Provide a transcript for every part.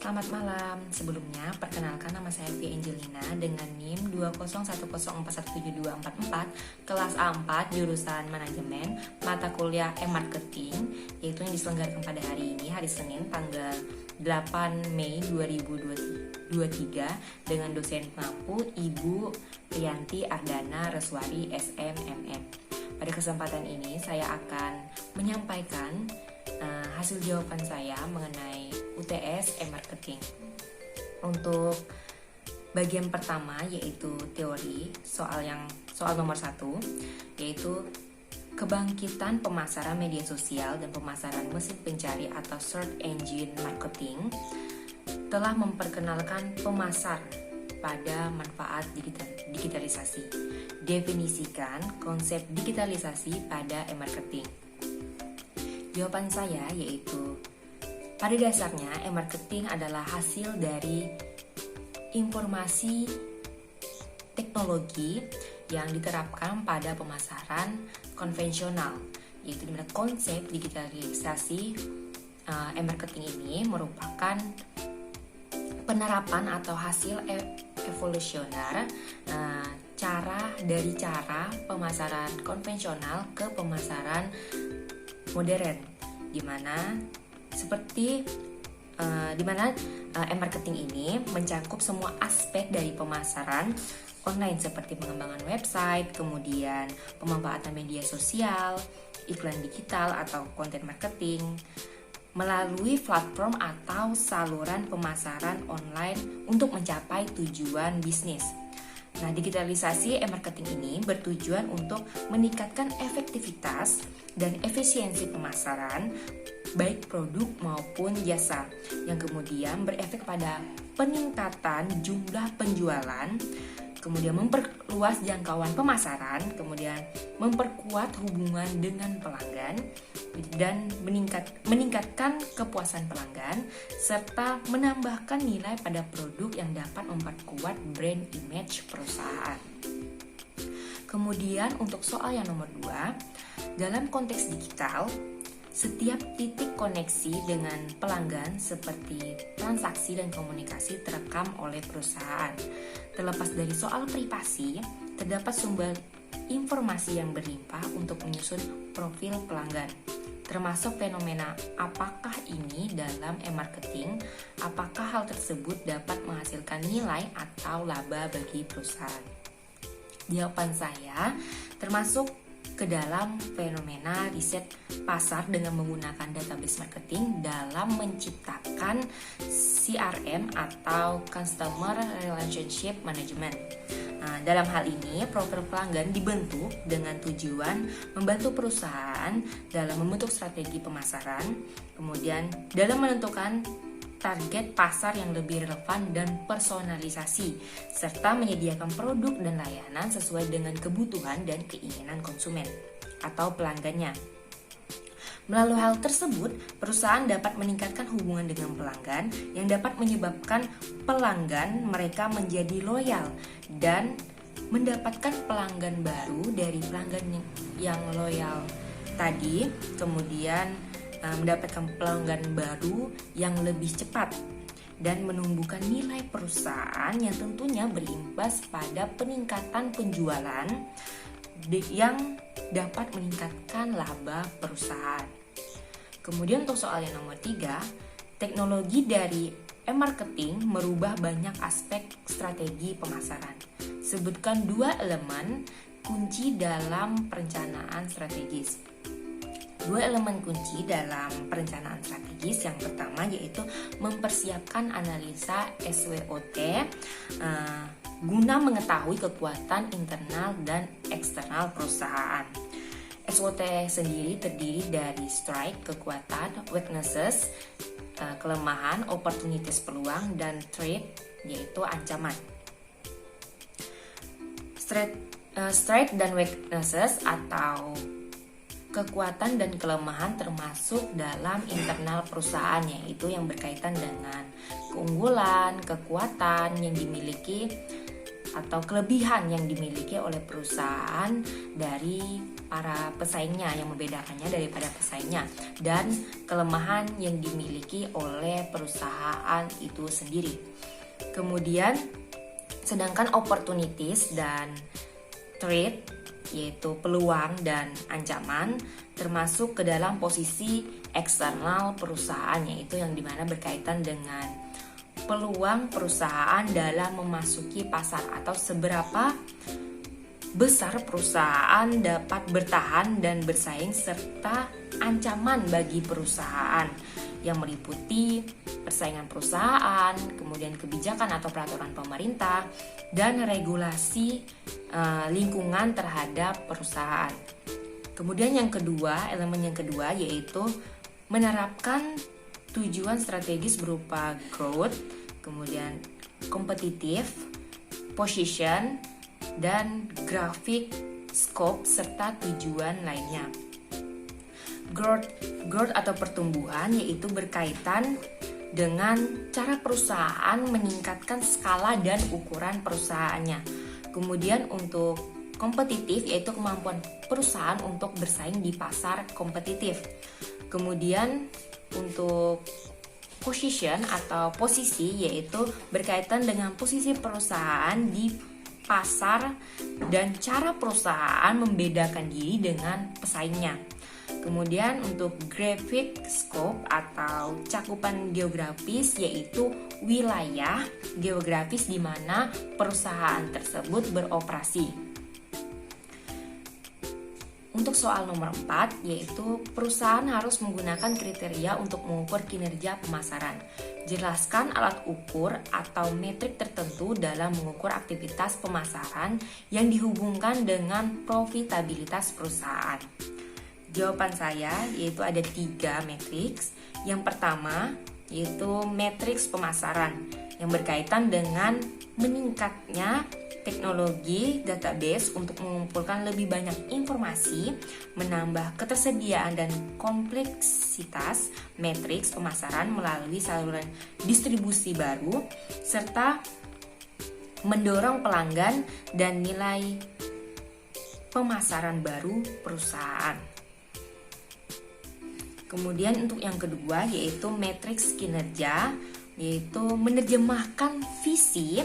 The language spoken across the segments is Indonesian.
Selamat malam. Sebelumnya, perkenalkan nama saya V. Angelina dengan NIM 20104172444, kelas A4, jurusan manajemen, mata kuliah e-marketing, yaitu yang diselenggarakan pada hari ini, hari Senin, tanggal 8 Mei 2023, dengan dosen pengampu Ibu Rianti Ardana Reswari SMMM. Pada kesempatan ini, saya akan menyampaikan hasil jawaban saya mengenai UTS e-marketing. Untuk bagian pertama yaitu teori, soal nomor 1, yaitu kebangkitan pemasaran media sosial dan pemasaran mesin pencari atau search engine marketing telah memperkenalkan pemasar pada manfaat digitalisasi. Definisikan konsep digitalisasi pada e-marketing. Jawaban saya yaitu, pada dasarnya e-marketing adalah hasil dari informasi teknologi yang diterapkan pada pemasaran konvensional, yaitu dimana konsep digitalisasi e-marketing ini merupakan penerapan atau hasil evolusioner cara pemasaran konvensional ke pemasaran modern, di mana e-marketing ini mencakup semua aspek dari pemasaran online seperti pengembangan website, kemudian pemanfaatan media sosial, iklan digital atau content marketing melalui platform atau saluran pemasaran online untuk mencapai tujuan bisnis. Nah, digitalisasi e-marketing ini bertujuan untuk meningkatkan efektivitas dan efisiensi pemasaran baik produk maupun jasa, yang kemudian berefek pada peningkatan jumlah penjualan, kemudian memperluas jangkauan pemasaran, kemudian memperkuat hubungan dengan pelanggan, dan meningkatkan kepuasan pelanggan, serta menambahkan nilai pada produk yang dapat memperkuat brand image perusahaan. Kemudian untuk soal yang nomor 2, dalam konteks digital, setiap titik koneksi dengan pelanggan seperti transaksi dan komunikasi terekam oleh perusahaan. Terlepas dari soal privasi, terdapat sumber informasi yang berlimpah untuk menyusun profil pelanggan, termasuk fenomena apakah ini dalam e-marketing, apakah hal tersebut dapat menghasilkan nilai atau laba bagi perusahaan. Jawaban saya termasuk ke dalam fenomena riset pasar dengan menggunakan database marketing dalam menciptakan CRM atau Customer Relationship Management. Nah, dalam hal ini, profil pelanggan dibentuk dengan tujuan membantu perusahaan dalam membentuk strategi pemasaran, kemudian dalam menentukan target pasar yang lebih relevan dan personalisasi, serta menyediakan produk dan layanan sesuai dengan kebutuhan dan keinginan konsumen atau pelanggannya. Melalui hal tersebut, perusahaan dapat meningkatkan hubungan dengan pelanggan yang dapat menyebabkan pelanggan mereka menjadi loyal dan mendapatkan pelanggan baru dari pelanggan yang loyal tadi, kemudian mendapatkan pelanggan baru yang lebih cepat dan menumbuhkan nilai perusahaan yang tentunya berimbas pada peningkatan penjualan yang dapat meningkatkan laba perusahaan. Kemudian untuk soal yang nomor 3, teknologi dari e-marketing merubah banyak aspek strategi pemasaran. Sebutkan 2 elemen kunci dalam perencanaan strategis. 2 elemen kunci dalam perencanaan strategis, yang pertama yaitu mempersiapkan analisa SWOT guna mengetahui kekuatan internal dan eksternal perusahaan. SWOT sendiri terdiri dari strength, kekuatan, weaknesses, kelemahan, opportunities, peluang, dan threat, yaitu ancaman. Strength dan weaknesses atau kekuatan dan kelemahan termasuk dalam internal perusahaan, yaitu yang berkaitan dengan keunggulan, kekuatan yang dimiliki atau kelebihan yang dimiliki oleh perusahaan dari para pesaingnya, yang membedakannya daripada pesaingnya, dan kelemahan yang dimiliki oleh perusahaan itu sendiri. Kemudian sedangkan opportunities dan threat, yaitu peluang dan ancaman, termasuk ke dalam posisi eksternal perusahaan, yaitu yang dimana berkaitan dengan peluang perusahaan dalam memasuki pasar atau seberapa besar perusahaan dapat bertahan dan bersaing, serta ancaman bagi perusahaan yang meliputi persaingan perusahaan, kemudian kebijakan atau peraturan pemerintah, dan regulasi lingkungan terhadap perusahaan. Kemudian elemen yang kedua yaitu menerapkan tujuan strategis berupa growth, kemudian competitive, position, dan graphic scope, serta tujuan lainnya. Growth atau pertumbuhan yaitu berkaitan dengan cara perusahaan meningkatkan skala dan ukuran perusahaannya. Kemudian untuk kompetitif yaitu kemampuan perusahaan untuk bersaing di pasar kompetitif. Kemudian untuk position atau posisi yaitu berkaitan dengan posisi perusahaan di pasar dan cara perusahaan membedakan diri dengan pesaingnya. Kemudian untuk graphic scope atau cakupan geografis yaitu wilayah geografis di mana perusahaan tersebut beroperasi. Untuk soal nomor 4, yaitu perusahaan harus menggunakan kriteria untuk mengukur kinerja pemasaran. Jelaskan alat ukur atau metrik tertentu dalam mengukur aktivitas pemasaran yang dihubungkan dengan profitabilitas perusahaan. Jawaban saya yaitu ada 3 matriks. Yang pertama yaitu matriks pemasaran yang berkaitan dengan meningkatnya teknologi database untuk mengumpulkan lebih banyak informasi, menambah ketersediaan dan kompleksitas matriks pemasaran melalui saluran distribusi baru, serta mendorong pelanggan dan nilai pemasaran baru perusahaan. Kemudian untuk yang kedua yaitu matriks kinerja, yaitu menerjemahkan visi,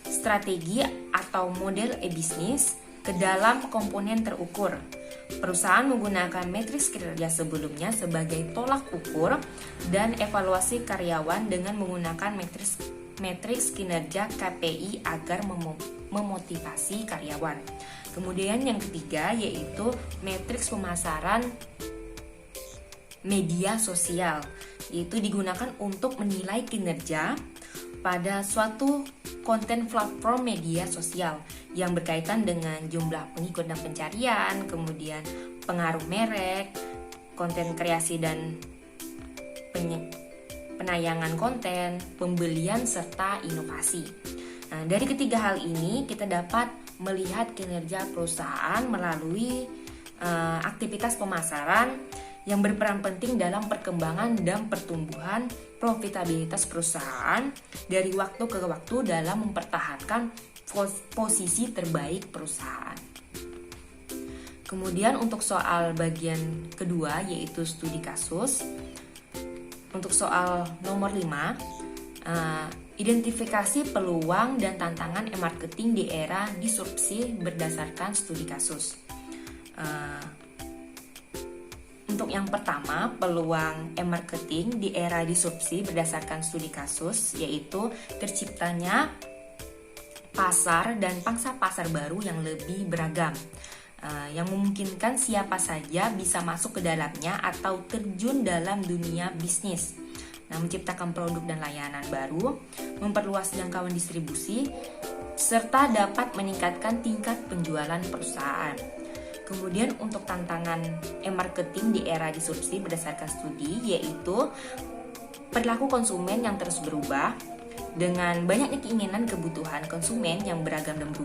strategi atau model e-bisnis ke dalam komponen terukur. Perusahaan menggunakan matriks kinerja sebelumnya sebagai tolak ukur dan evaluasi karyawan dengan menggunakan matriks kinerja KPI agar memotivasi karyawan. Kemudian yang ketiga yaitu matriks pemasaran media sosial, yaitu digunakan untuk menilai kinerja pada suatu konten platform media sosial yang berkaitan dengan jumlah pengikut dan pencarian, kemudian pengaruh merek, konten kreasi dan penayangan konten, pembelian, serta inovasi. Nah, dari ketiga hal ini kita dapat melihat kinerja perusahaan melalui aktivitas pemasaran yang berperan penting dalam perkembangan dan pertumbuhan profitabilitas perusahaan dari waktu ke waktu dalam mempertahankan posisi terbaik perusahaan. Kemudian untuk soal bagian kedua yaitu studi kasus. Untuk soal nomor 5, identifikasi peluang dan tantangan e-marketing di era disrupsi berdasarkan studi kasus. Untuk yang pertama, peluang e-marketing di era disrupsi berdasarkan studi kasus yaitu terciptanya pasar dan pangsa pasar baru yang lebih beragam, yang memungkinkan siapa saja bisa masuk ke dalamnya atau terjun dalam dunia bisnis. Nah, menciptakan produk dan layanan baru, memperluas jangkauan distribusi, serta dapat meningkatkan tingkat penjualan perusahaan. Kemudian untuk tantangan e-marketing di era disrupsi berdasarkan studi yaitu perilaku konsumen yang terus berubah dengan banyaknya keinginan kebutuhan konsumen yang beragam dan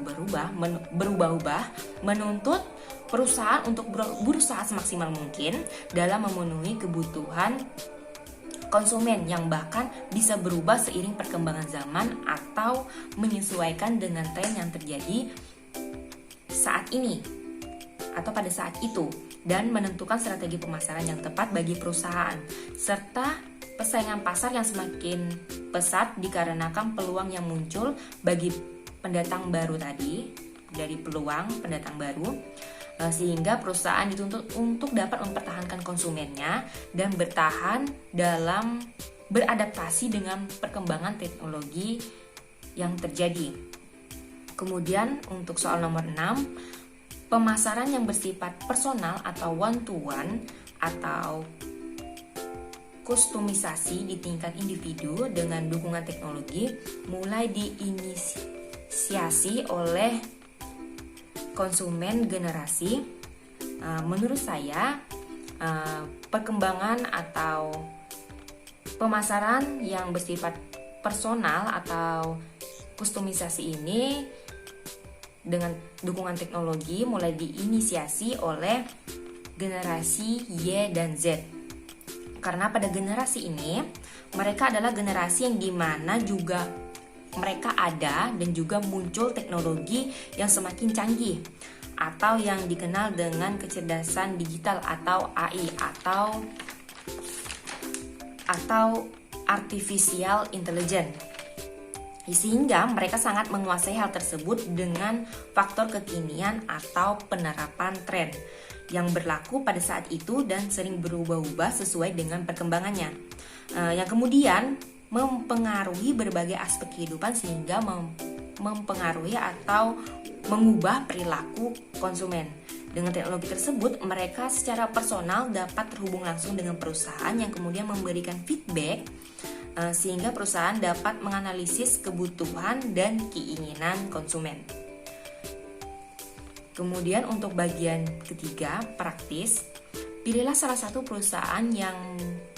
berubah-ubah menuntut perusahaan untuk berusaha semaksimal mungkin dalam memenuhi kebutuhan konsumen yang bahkan bisa berubah seiring perkembangan zaman atau menyesuaikan dengan tren yang terjadi saat ini atau pada saat itu, dan menentukan strategi pemasaran yang tepat bagi perusahaan, serta persaingan pasar yang semakin pesat dikarenakan peluang yang muncul bagi pendatang baru tadi, dari peluang pendatang baru, sehingga perusahaan dituntut untuk dapat mempertahankan konsumennya dan bertahan dalam beradaptasi dengan perkembangan teknologi yang terjadi. Kemudian untuk soal nomor 6, pemasaran yang bersifat personal atau one-to-one atau kustomisasi di tingkat individu dengan dukungan teknologi mulai diinisiasi oleh konsumen generasi. Menurut saya, perkembangan atau pemasaran yang bersifat personal atau kustomisasi ini dengan dukungan teknologi mulai diinisiasi oleh generasi Y dan Z. Karena pada generasi ini, mereka adalah generasi yang dimana juga mereka ada dan juga muncul teknologi yang semakin canggih atau yang dikenal dengan kecerdasan digital atau AI atau artificial intelligence. Sehingga mereka sangat menguasai hal tersebut dengan faktor kekinian atau penerapan tren yang berlaku pada saat itu dan sering berubah-ubah sesuai dengan perkembangannya, yang kemudian mempengaruhi berbagai aspek kehidupan sehingga mempengaruhi atau mengubah perilaku konsumen. Dengan teknologi tersebut, mereka secara personal dapat terhubung langsung dengan perusahaan yang kemudian memberikan feedback sehingga perusahaan dapat menganalisis kebutuhan dan keinginan konsumen. Kemudian untuk bagian ketiga, praktis, pilihlah salah satu perusahaan yang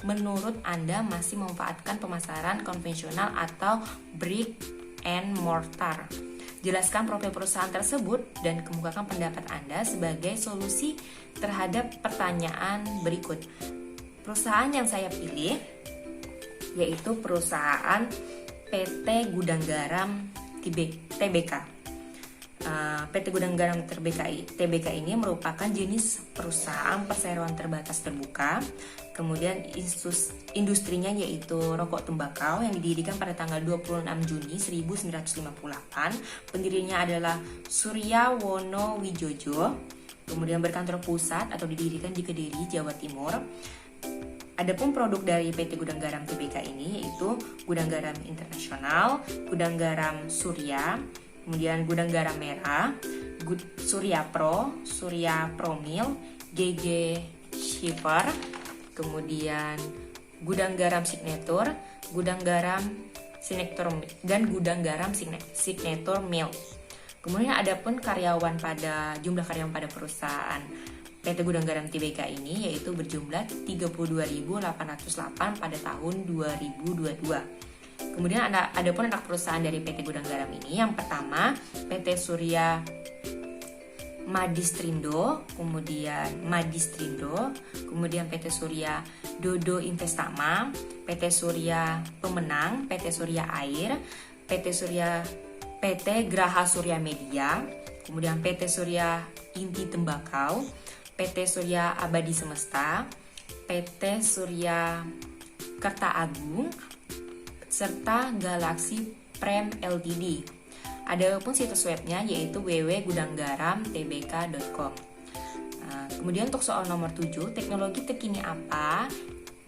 menurut Anda masih memanfaatkan pemasaran konvensional atau brick and mortar. Jelaskan profil perusahaan tersebut dan kemukakan pendapat Anda sebagai solusi terhadap pertanyaan berikut. Perusahaan yang saya pilih yaitu perusahaan PT Gudang Garam TBK. PT Gudang Garam TBK ini merupakan jenis perusahaan perseroan terbatas terbuka. Kemudian industrinya yaitu rokok tembakau yang didirikan pada tanggal 26 Juni 1958. Pendirinya adalah Surya Wono Wijojo. Kemudian berkantor pusat atau didirikan di Kediri, Jawa Timur. Adapun produk dari PT Gudang Garam TBK ini yaitu Gudang Garam Internasional, Gudang Garam Surya, kemudian Gudang Garam Merah, Surya Pro, Surya Promil, GG Shipper, kemudian Gudang Garam Signature, Gudang Garam Signature dan Gudang Garam Signature Milk. Kemudian adapun jumlah karyawan pada perusahaan PT Gudang Garam TBK ini yaitu berjumlah 32.808 pada tahun 2022. Kemudian adapun anak perusahaan dari PT Gudang Garam ini, yang pertama PT Surya Madistrindo, kemudian PT Surya Dodo Investama, PT Surya Pemenang, PT Surya Air, PT Graha Surya Media, kemudian PT Surya Inti Tembakau, PT Surya Abadi Semesta, PT Surya Kerta Agung, serta Galaxy Prem Ltd. Adapun situs webnya yaitu www.gudanggaramtbk.com. Kemudian untuk soal nomor 7, teknologi terkini apa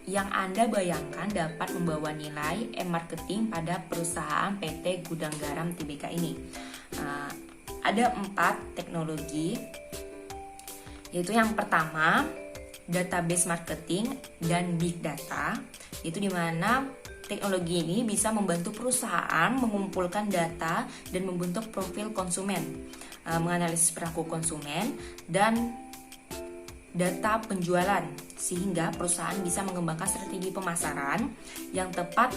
yang Anda bayangkan dapat membawa nilai marketing pada perusahaan PT Gudang Garam TBK ini? Ada 4 teknologi, yaitu yang pertama database marketing dan big data, yaitu di mana teknologi ini bisa membantu perusahaan mengumpulkan data dan membentuk profil konsumen, menganalisis perilaku konsumen dan data penjualan, sehingga perusahaan bisa mengembangkan strategi pemasaran yang tepat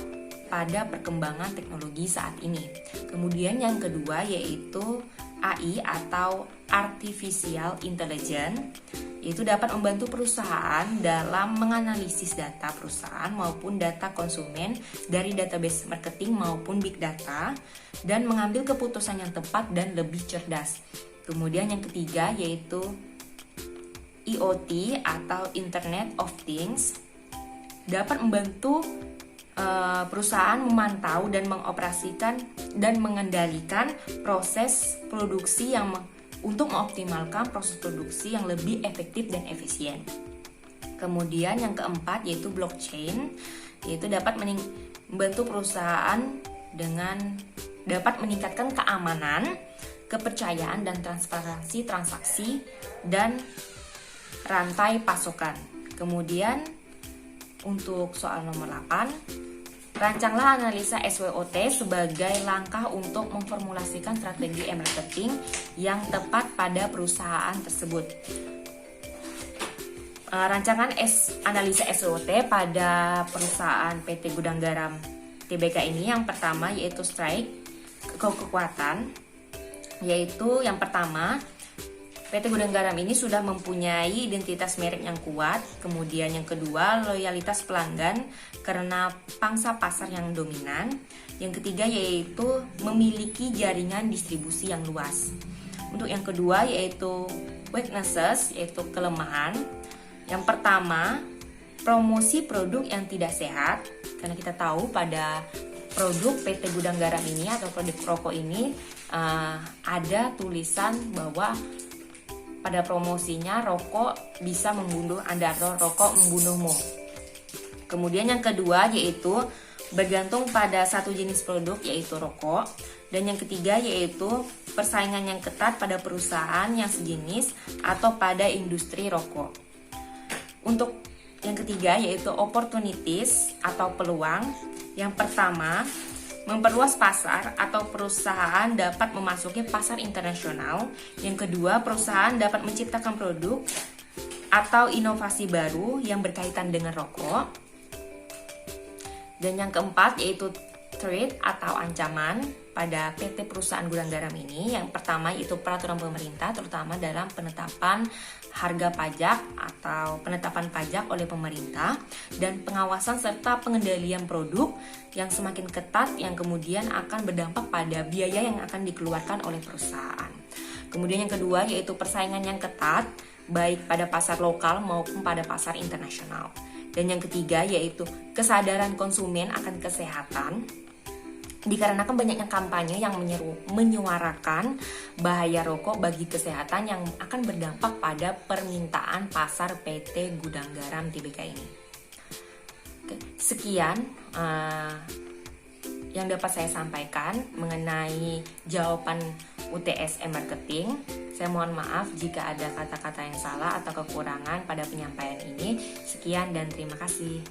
pada perkembangan teknologi saat ini. Kemudian yang kedua yaitu AI atau Artificial Intelligence, yaitu dapat membantu perusahaan dalam menganalisis data perusahaan maupun data konsumen dari database marketing maupun big data dan mengambil keputusan yang tepat dan lebih cerdas. Kemudian yang ketiga yaitu IoT atau Internet of Things, dapat membantu perusahaan memantau dan mengoperasikan dan mengendalikan proses produksi untuk mengoptimalkan proses produksi yang lebih efektif dan efisien. Kemudian yang keempat yaitu blockchain, yaitu dapat membantu perusahaan dengan dapat meningkatkan keamanan, kepercayaan dan transparansi transaksi dan rantai pasokan. Kemudian untuk soal nomor 8, rancanglah analisa SWOT sebagai langkah untuk memformulasikan strategi marketing yang tepat pada perusahaan tersebut. Rancangan analisa SWOT pada perusahaan PT Gudang Garam Tbk ini yang pertama yaitu strike kekuatan, yaitu yang pertama PT Gudang Garam ini sudah mempunyai identitas merek yang kuat. Kemudian yang kedua, loyalitas pelanggan karena pangsa pasar yang dominan. Yang ketiga yaitu memiliki jaringan distribusi yang luas. Untuk yang kedua yaitu weaknesses, yaitu kelemahan. Yang pertama, promosi produk yang tidak sehat. Karena kita tahu pada produk PT Gudang Garam ini atau produk rokok ini ada tulisan bahwa pada promosinya rokok bisa membunuh Anda atau rokok membunuhmu. Kemudian yang kedua yaitu bergantung pada satu jenis produk yaitu rokok. Dan yang ketiga yaitu persaingan yang ketat pada perusahaan yang sejenis atau pada industri rokok. Untuk yang ketiga yaitu opportunities atau peluang. Yang pertama, memperluas pasar atau perusahaan dapat memasuki pasar internasional. Yang kedua, perusahaan dapat menciptakan produk atau inovasi baru yang berkaitan dengan rokok. Dan yang keempat yaitu threat atau ancaman pada PT perusahaan Gudang Garam ini. Yang pertama yaitu peraturan pemerintah terutama dalam penetapan harga pajak atau penetapan pajak oleh pemerintah dan pengawasan serta pengendalian produk yang semakin ketat yang kemudian akan berdampak pada biaya yang akan dikeluarkan oleh perusahaan. Kemudian yang kedua yaitu persaingan yang ketat baik pada pasar lokal maupun pada pasar internasional. Dan yang ketiga yaitu kesadaran konsumen akan kesehatan dikarenakan banyaknya kampanye yang menyuarakan bahaya rokok bagi kesehatan yang akan berdampak pada permintaan pasar PT Gudang Garam Tbk ini. Sekian yang dapat saya sampaikan mengenai jawaban UTS marketing. Saya mohon maaf jika ada kata-kata yang salah atau kekurangan pada penyampaian ini. Sekian dan terima kasih.